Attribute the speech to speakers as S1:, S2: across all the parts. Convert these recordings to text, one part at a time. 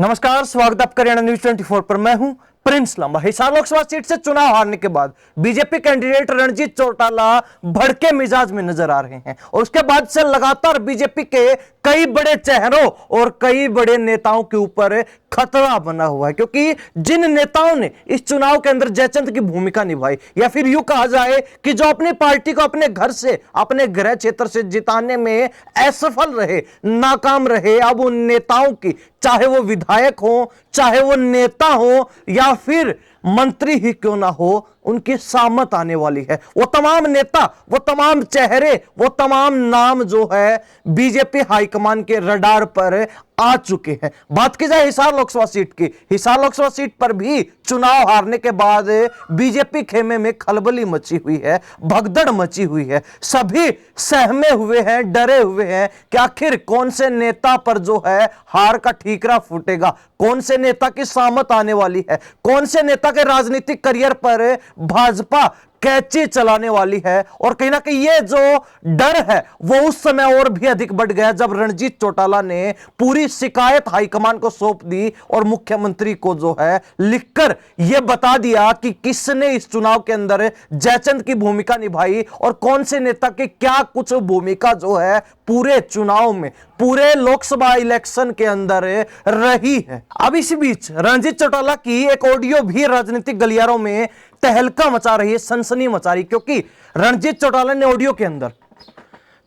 S1: नमस्कार, स्वागत आपका हरियाणा न्यूज 24 पर। मैं हूं प्रिंस लांबा। हिसार लोकसभा सीट से चुनाव हारने के बाद बीजेपी कैंडिडेट रणजीत चौटाला भड़के मिजाज में नजर आ रहे हैं और उसके बाद से लगातार बीजेपी के कई बड़े चेहरों और कई बड़े नेताओं के ऊपर खतरा बना हुआ है, क्योंकि जिन नेताओं ने इस चुनाव के अंदर जयचंद की भूमिका निभाई, या फिर यूं कहा जाए कि जो अपनी पार्टी को अपने घर से, अपने गृह क्षेत्र से जिताने में असफल रहे, नाकाम रहे, अब उन नेताओं की, चाहे वो विधायक हो, चाहे वो नेता हो, या फिर मंत्री ही क्यों ना हो, उनकी सामत आने वाली है। वो तमाम नेता, वो तमाम चेहरे, वो तमाम नाम जो है बीजेपी हाईकमान के रडार पर आ चुके हैं। बात की जाए हिसार लोकसभा सीट की, हिसार लोकसभा सीट पर भी चुनाव हारने के बाद बीजेपी खेमे में खलबली मची हुई है, भगदड़ मची हुई है। सभी सहमे हुए हैं, डरे हुए हैं कि आखिर कौन से नेता पर जो है हार का ठीकरा फूटेगा, कौन से नेता की सामत आने वाली है, कौन से नेता के राजनीतिक करियर पर भाजपा कैची चलाने वाली है। और कहीं ना कहीं ये जो डर है वो उस समय और भी अधिक बढ़ गया जब रणजीत चौटाला ने पूरी शिकायत हाईकमान को सौंप दी और मुख्यमंत्री को जो है लिखकर यह बता दिया कि किसने इस चुनाव के अंदर जयचंद की भूमिका निभाई और कौन से नेता की क्या कुछ भूमिका जो है पूरे चुनाव में, पूरे लोकसभा इलेक्शन के अंदर रही है। अब इसी बीच रणजीत चौटाला की एक ऑडियो भी राजनीतिक गलियारों में तहलका मचा रही है, सनसनी मचा रही, क्योंकि रणजीत चौटाला ने ऑडियो के अंदर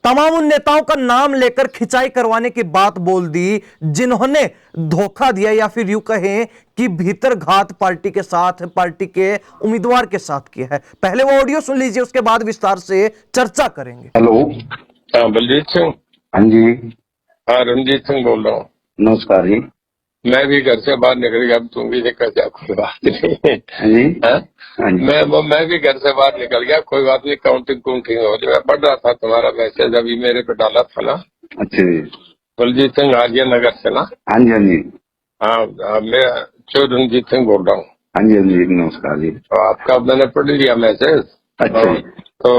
S1: तमाम उन नेताओं का नाम लेकर खिंचाई करवाने की बात बोल दी जिन्होंने धोखा दिया, या फिर यूं कहें कि भीतर घात पार्टी के साथ, पार्टी के उम्मीदवार के साथ किया है। पहले वो ऑडियो सुन लीजिए, उसके बाद विस्तार से चर्चा करेंगे।
S2: हेलो।
S3: हाँ, बलजीत सिंह।
S2: हाँ जी।
S3: हाँ, रणजीत सिंह बोल रहा हूँ।
S2: नमस्कार जी।
S3: मैं भी घर से बाहर निकल गया, अब तुम भी निकल जा, कोई बात नहीं।
S2: हाँ जी।
S3: हाँ?
S2: हाँ जी।
S3: मैं भी घर से बाहर निकल गया, कोई बात नहीं। काउंटिंग हो रही, मैं पढ़ रहा था तुम्हारा मैसेज, अभी मेरे पे डाला था ना।
S2: अच्छा जी।
S3: बलजीत सिंह आर्य नगर से ना।
S2: हाँ जी। हाँ जी।
S3: हाँ, मैं रणजीत सिंह बोल रहा हूँ।
S2: हाँ जी। हाँ जी, नमस्कार जी।
S3: तो आपका मैंने पढ़ लिया मैसेज।
S2: अच्छा जी।
S3: तो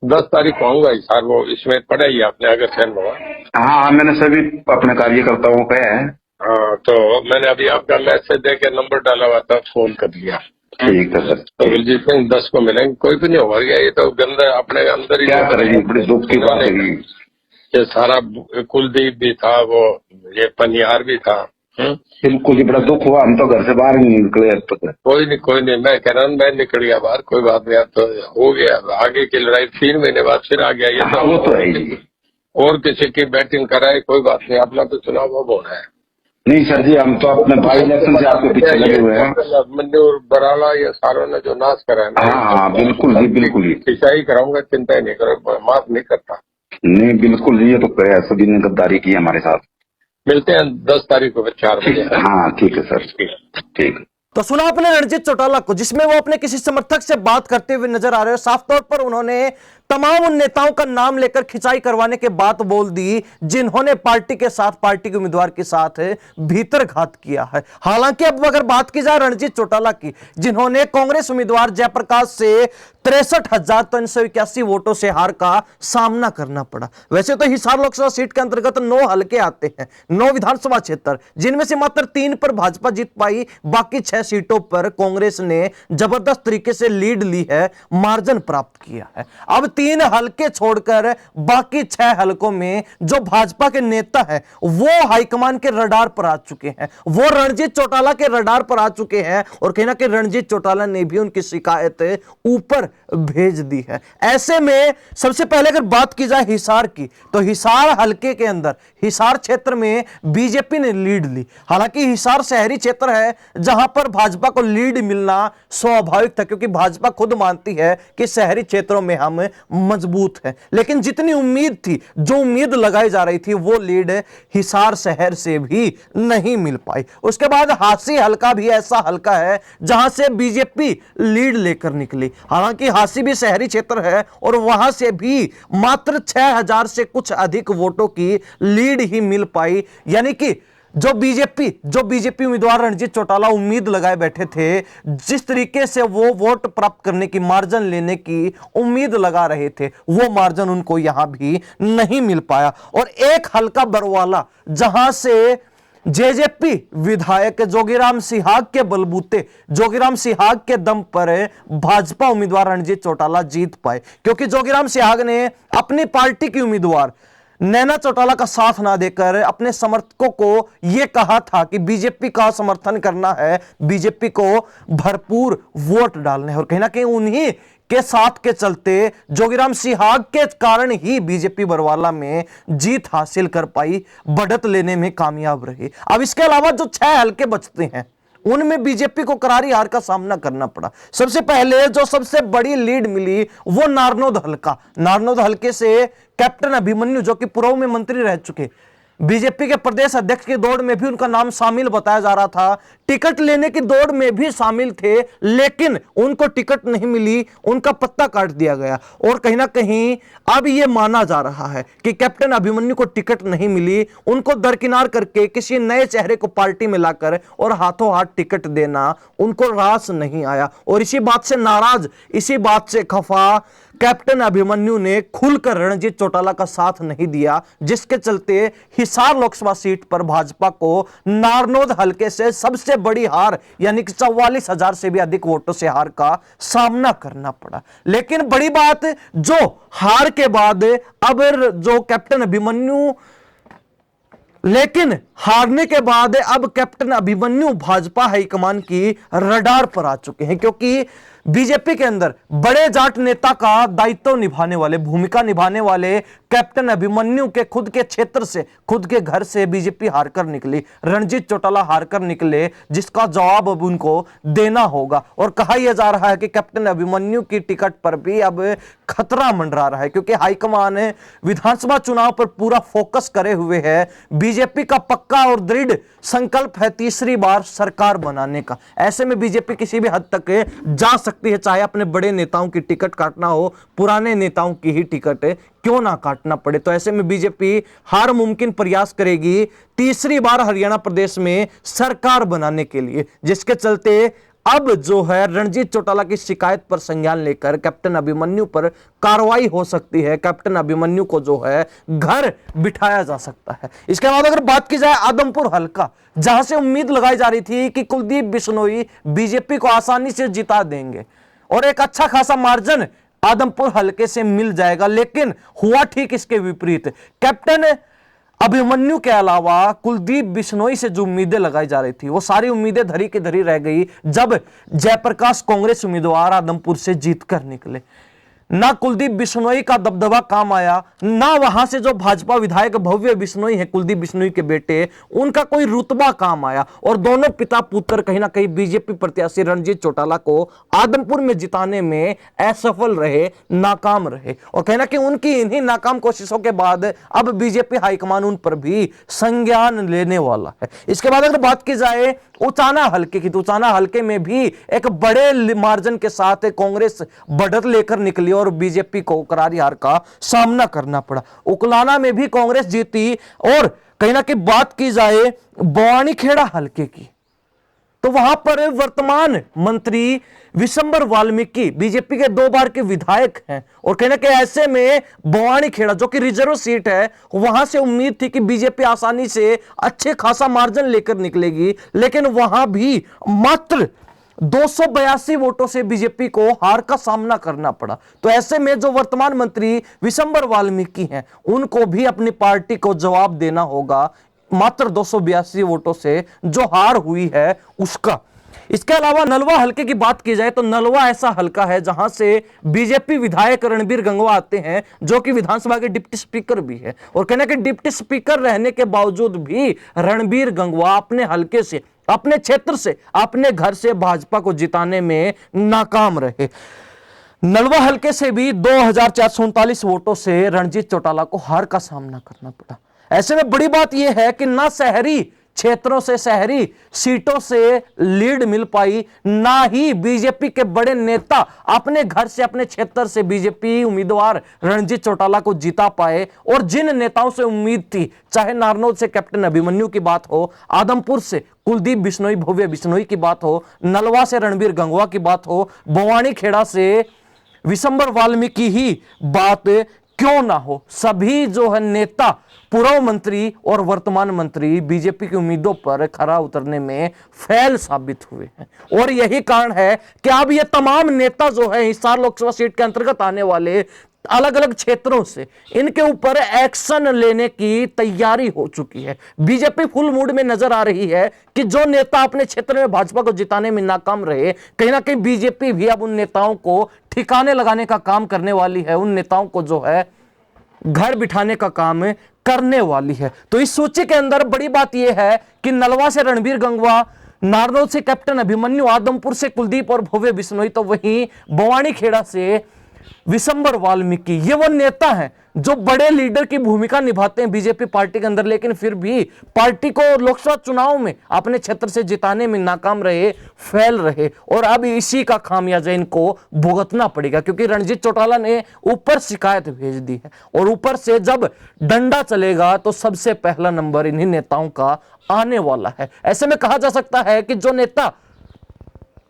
S3: 10 तारीख को आऊंगा सर, वो इसमें पढ़ा ही आपने, अगर सेंड हुआ।
S2: हाँ, मैंने सभी अपने कार्यकर्ताओं को कहा है।
S3: हाँ, तो मैंने अभी आपका मैसेज देके नंबर डाला हुआ था, फोन कर लिया।
S2: ठीक है सर।
S3: तो बलजीत सिंह 10 को मिलेंगे, कोई भी नहीं होगा। ये तो गंदा अपने अंदर ही
S2: क्या करेंगे, बड़ी दुख की बात है।
S3: ये सारा कुलदीप भी था, वो ये पनियार भी था।
S2: बिल्कुल, ये बड़ा दुख हुआ, हम तो घर से बाहर नहीं निकले अब तक।
S3: कोई नहीं, मैं कह रहा हूँ, मैं निकल गया बाहर, कोई बात नहीं। अब तो हो गया, आगे की लड़ाई 3 महीने बाद फिर आ गया। ये
S2: वो तो है ही।
S3: और किसी की बैटिंग कराए, कोई बात नहीं, अपना तो चुनाव अब होना है।
S2: नहीं सर जी, हम तो अपने बाई इलेक्शन से आपके पीछे लगे हुए हैं।
S3: मंजूर बराला, ये सारों ने जो नाश करा है ना।
S2: हाँ, बिल्कुल जी, बिल्कुल ही
S3: सिंचाई कराऊंगा, चिंता ही नहीं करो, माफ नहीं करता।
S2: नहीं, बिल्कुल जी, ये तो कहे सभी ने गद्दारी की हमारे साथ।
S3: मिलते हैं 10 तारीख को 4 बजे।
S2: हाँ ठीक है सर, ठीक।
S1: तो सुना आपने रणजीत चौटाला को, जिसमें वो अपने किसी समर्थक से बात करते हुए नजर आ रहे हो। साफ तौर पर उन्होंने तमाम उन नेताओं का नाम लेकर खिंचाई करवाने की बात बोल दी जिन्होंने पार्टी के साथ, पार्टी के उम्मीदवार के साथ भीतरघात किया है। हालांकि अब अगर बात की जाए रणजीत चौटाला की, जिन्होंने कांग्रेस उम्मीदवार जयप्रकाश से 63,381 वोटों से हार का सामना करना पड़ा। वैसे तो हिसार लोकसभा सीट के अंतर्गत 9 हलके आते हैं, 9 विधानसभा क्षेत्र, जिनमें से मात्र 3 पर भाजपा जीत पाई, बाकी 6 सीटों पर कांग्रेस ने जबरदस्त तरीके से लीड ली है, मार्जिन प्राप्त किया है। अब 3 हलके छोड़कर बाकी 6 हलकों में जो भाजपा के नेता है वो हाईकमान के रडार पर आ चुके हैं, वो रणजीत चौटाला के रडार पर आ चुके हैं, और कहीं ना कहीं रणजीत चौटाला ने भी उनकी शिकायत ऊपर भेज दी है। ऐसे में सबसे पहले अगर बात की जाए हिसार की, तो हिसार हलके के अंदर, हिसार क्षेत्र में बीजेपी ने लीड ली। हालांकि हिसार शहरी क्षेत्र है जहां पर भाजपा को लीड मिलना स्वाभाविक था, क्योंकि भाजपा खुद मानती है कि शहरी क्षेत्रों में हम मजबूत हैं। लेकिन जितनी उम्मीद थी, जो उम्मीद लगाई जा रही थी, वो लीड हिसार शहर से भी नहीं मिल पाई। उसके बाद हांसी हलका भी ऐसा हलका है जहां से बीजेपी लीड लेकर निकली। हालांकि हांसी भी शहरी क्षेत्र है और वहां से भी मात्र 6,000 से कुछ अधिक वोटों की लीड ही मिल पाई। यानी कि जो बीजेपी उम्मीदवार रणजीत चौटाला उम्मीद लगाए बैठे थे, जिस तरीके से वो वोट प्राप्त करने की, मार्जिन लेने की उम्मीद लगा रहे थे, वो मार्जिन उनको यहां भी नहीं मिल पाया। और एक हल्का बरवाला, जहां से जेजेपी विधायक जोगीराम सिहाग के बलबूते, जोगीराम सिहाग के दम पर भाजपा उम्मीदवार रणजीत चौटाला जीत पाए, क्योंकि जोगीराम सिहाग ने अपनी पार्टी की उम्मीदवार नैना चौटाला का साथ ना देकर अपने समर्थकों को यह कहा था कि बीजेपी का समर्थन करना है, बीजेपी को भरपूर वोट डालने हैं। और कहीं ना कहीं उन्हीं के साथ के चलते जोगीराम सिहाग के कारण ही बीजेपी बरवाला में जीत हासिल कर पाई, बढ़त लेने में कामयाब रही। अब इसके अलावा जो 6 हलके बचते हैं उनमें बीजेपी को करारी हार का सामना करना पड़ा। सबसे पहले जो सबसे बड़ी लीड मिली वो नारनौद हलका, नारनौद हलके से कैप्टन अभिमन्यु जो कि पूर्व में मंत्री रह चुके, बीजेपी के प्रदेश अध्यक्ष की दौड़ में भी उनका नाम शामिल बताया जा रहा था, टिकट लेने की दौड़ में भी शामिल थे, लेकिन उनको टिकट नहीं मिली, उनका पत्ता काट दिया गया। और कहीं ना कहीं अब यह माना जा रहा है कि कैप्टन अभिमन्यु को टिकट नहीं मिली, उनको दरकिनार करके किसी नए चेहरे को पार्टी में लाकर और हाथों हाथ टिकट देना उनको रास नहीं आया। और इसी बात से नाराज, इसी बात से खफा कैप्टन अभिमन्यु ने खुलकर रणजीत चौटाला का साथ नहीं दिया, जिसके चलते हिसार लोकसभा सीट पर भाजपा को नारनौद हलके से सबसे बड़ी हार यानी कि 44,000 से भी अधिक वोटों से हार का सामना करना पड़ा। लेकिन बड़ी बात, जो हार के बाद अब जो कैप्टन अभिमन्यु लेकिन हारने के बाद अब कैप्टन अभिमन्यु भाजपा हाईकमान की रडार पर आ चुके हैं, क्योंकि बीजेपी के अंदर बड़े जाट नेता का दायित्व निभाने वाले, भूमिका निभाने वाले कैप्टन अभिमन्यु के खुद के क्षेत्र से, खुद के घर से बीजेपी हारकर निकली, रणजीत चौटाला हारकर निकले, जिसका जवाब अब उनको देना होगा। और कहा यह जा रहा है कि कैप्टन अभिमन्यु की टिकट पर भी अब खतरा मंडरा रहा है, क्योंकि हाईकमान विधानसभा चुनाव पर पूरा फोकस करे हुए है। बीजेपी का पक्का और दृढ़ संकल्प है तीसरी बार सरकार बनाने का। ऐसे में बीजेपी किसी भी हद तक जा सकती है, चाहे अपने बड़े नेताओं की टिकट काटना हो, पुराने नेताओं की ही टिकट क्यों ना काटना पड़े। तो ऐसे में बीजेपी हर मुमकिन प्रयास करेगी तीसरी बार हरियाणा प्रदेश में सरकार बनाने के लिए, जिसके चलते अब जो है रणजीत चौटाला की शिकायत पर संज्ञान लेकर कैप्टन अभिमन्यु पर कार्रवाई हो सकती है, कैप्टन अभिमन्यु को जो है घर बिठाया जा सकता है। इसके बाद अगर बात की जाए आदमपुर हलका, जहां से उम्मीद लगाई जा रही थी कि कुलदीप बिश्नोई बीजेपी को आसानी से जिता देंगे और एक अच्छा खासा मार्जिन आदमपुर हलके से मिल जाएगा, लेकिन हुआ ठीक इसके विपरीत। कैप्टन अभिमन्यु के अलावा कुलदीप बिश्नोई से जो उम्मीदें लगाई जा रही थी वो सारी उम्मीदें धरी की धरी रह गई जब जयप्रकाश कांग्रेस उम्मीदवार आदमपुर से जीतकर निकले। ना कुलदीप बिश्नोई का दबदबा काम आया, ना वहां से जो भाजपा विधायक भव्य बिश्नोई है, कुलदीप बिश्नोई के बेटे, उनका कोई रुतबा काम आया। और दोनों पिता पुत्र कहीं ना कहीं बीजेपी प्रत्याशी रणजीत चौटाला को आदमपुर में जिताने में असफल रहे, नाकाम रहे। और कहीं ना कहीं उनकी इन्हीं नाकाम कोशिशों के बाद अब बीजेपी हाईकमान उन पर भी संज्ञान लेने वाला है। इसके बाद अगर बात की जाए उचाना हलके की, तो उचाना हलके में भी एक बड़े मार्जिन के साथ कांग्रेस बढ़त लेकर निकली और बीजेपी को करारी हार का सामना करना पड़ा। उकलाना में भी कांग्रेस जीती। और कहीं ना कहीं बात की जाए बवानीखेड़ा हलके की, तो वहां पर वर्तमान मंत्री विशंबर वाल्मीकि बीजेपी के 2 बार के विधायक हैं। और कहने के ऐसे में बवानीखेड़ा जो कि रिजर्व सीट है, वहां से उम्मीद थी कि बीजेपी आसानी से अच्छे खासा मार्जिन लेकर निकलेगी, लेकिन वहां भी मात्र 282 वोटों से बीजेपी को हार का सामना करना पड़ा। तो ऐसे में जो वर्तमान मंत्री विशंबर वाल्मीकि हैं, उनको भी अपनी पार्टी को जवाब देना होगा मात्र 282 वोटों से जो हार हुई है उसका। इसके अलावा नलवा हलके की बात की जाए तो नलवा ऐसा हलका है जहां से बीजेपी विधायक रणबीर गंगवा आते हैं, जो कि विधानसभा के डिप्टी स्पीकर भी है। और कहने के डिप्टी स्पीकर रहने के बावजूद भी रणबीर गंगवा अपने हलके से, अपने क्षेत्र से, अपने घर से भाजपा को जिताने में नाकाम रहे। नलवा हलके से भी 2439 वोटों से रणजीत चौटाला को हार का सामना करना पड़ा। ऐसे में बड़ी बात यह है कि ना शहरी क्षेत्रों से, शहरी सीटों से लीड मिल पाई, ना ही बीजेपी के बड़े नेता अपने घर से, अपने क्षेत्र से बीजेपी उम्मीदवार रणजीत चौटाला को जिता पाए। और जिन नेताओं से उम्मीद थी, चाहे नारनौद से कैप्टन अभिमन्यु की बात हो, आदमपुर से कुलदीप बिश्नोई, भव्य बिश्नोई की बात हो, नलवा से रणबीर गंगवा की बात हो, बवानीखेड़ा से विशंबर वाल्मीकि ही बात क्यों ना हो, सभी जो है नेता, पूर्व मंत्री और वर्तमान मंत्री बीजेपी की उम्मीदों पर खरा उतरने में फेल साबित हुए हैं। और यही कारण है कि अब ये तमाम नेता जो है हिसार लोकसभा सीट के अंतर्गत आने वाले अलग अलग क्षेत्रों से इनके ऊपर एक्शन लेने की तैयारी हो चुकी है। बीजेपी फुल मूड में नजर आ रही है कि जो नेता अपने क्षेत्र में भाजपा को जिताने में नाकाम रहे, कहीं ना कहीं बीजेपी भी अब उन नेताओं को ठिकाने लगाने का काम करने वाली है, उन नेताओं को जो है घर बिठाने का काम करने वाली है। तो इस सूची के अंदर बड़ी बात यह है कि नलवा से रणबीर गंगवा, नारनौल से कैप्टन अभिमन्यु, आदमपुर से कुलदीप और भव्य बिश्नोई, तो वहीं बवानी खेड़ा से विशंबर वाल्मीकि, ये वो नेता हैं जो बड़े लीडर की भूमिका निभाते हैं बीजेपी पार्टी के अंदर, लेकिन फिर भी पार्टी को लोकसभा चुनाव में अपने क्षेत्र से जिताने में नाकाम रहे, फेल रहे। और अब इसी का खामियाजा इनको भुगतना पड़ेगा, क्योंकि रणजीत चौटाला ने ऊपर शिकायत भेज दी है और ऊपर से जब डंडा चलेगा तो सबसे पहला नंबर इन्हीं नेताओं का आने वाला है। ऐसे में कहा जा सकता है कि जो नेता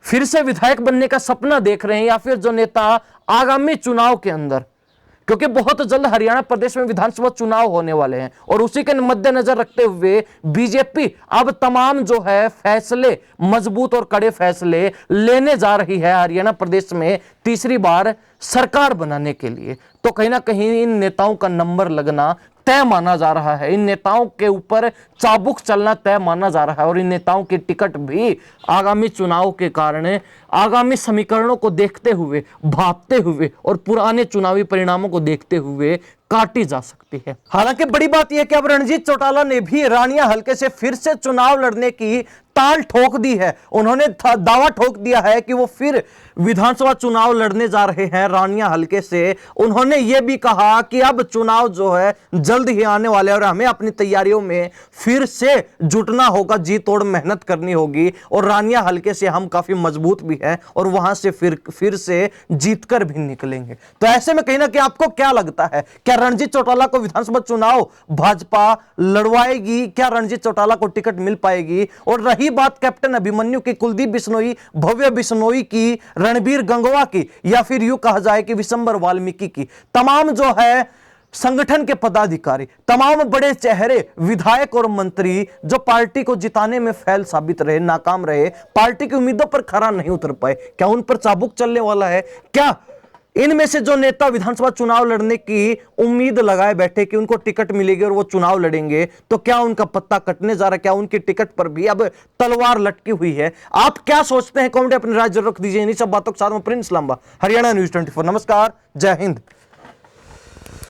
S1: फिर से विधायक बनने का सपना देख रहे हैं, या फिर जो नेता आगामी चुनाव के अंदर, क्योंकि बहुत जल्द हरियाणा प्रदेश में विधानसभा चुनाव होने वाले हैं और उसी के मद्देनजर रखते हुए बीजेपी अब तमाम जो है फैसले, मजबूत और कड़े फैसले लेने जा रही है हरियाणा प्रदेश में तीसरी बार सरकार बनाने के लिए। तो कहीं ना कहीं इन नेताओं का नंबर लगना तय माना जा रहा है, इन नेताओं के ऊपर चाबुक चलना तय माना जा रहा है और इन नेताओं की टिकट भी आगामी चुनाव के कारण, आगामी समीकरणों को देखते हुए, भापते हुए और पुराने चुनावी परिणामों को देखते हुए काटी जा सकती है। हालांकि बड़ी बात यह कि अब रणजीत चौटाला ने भी रानिया हलके से फिर से चुनाव लड़ने की ताल ठोक दी है। उन्होंने दावा ठोक दिया है कि वो फिर विधानसभा चुनाव लड़ने जा रहे हैं रानिया हलके से। उन्होंने ये भी कहा कि अब चुनाव जो है जल्द ही आने वाले और हमें अपनी तैयारियों में फिर से जुटना होगा, जी तोड़ मेहनत करनी होगी और रानिया हलके से हम काफी मजबूत भी हैं और वहां से फिर से जीतकर भी निकलेंगे। तो ऐसे में कहीं ना कहीं आपको क्या लगता है, क्या रणजीत चौटाला को विधानसभा चुनाव भाजपा लड़वाएगी? क्या रणजीत चौटाला को टिकट मिल पाएगी? और रही बात कैप्टन अभिमन्यु की, कुलदीप बिश्नोई, भव्य बिश्नोई की, रणबीर गंगवा की, या फिर यूं कहा जाए कि विशंबर वाल्मीकि की, तमाम जो है संगठन के पदाधिकारी, तमाम बड़े चेहरे, विधायक और मंत्री जो पार्टी को जिताने में फेल साबित रहे, नाकाम रहे, पार्टी की उम्मीदों पर खरा नहीं उतर पाए, क्या उन पर चाबुक चलने वाला है? क्या इनमें से जो नेता विधानसभा चुनाव लड़ने की उम्मीद लगाए बैठे कि उनको टिकट मिलेगी और वो चुनाव लड़ेंगे, तो क्या उनका पत्ता कटने जा रहा है? क्या उनकी टिकट पर भी अब तलवार लटकी हुई है? आप क्या सोचते हैं? कमेंट अपनी राय जरूर रख दीजिए। इन्हीं सब बातों के साथ में प्रिंस लांबा, हरियाणा न्यूज 24। नमस्कार, जय हिंद।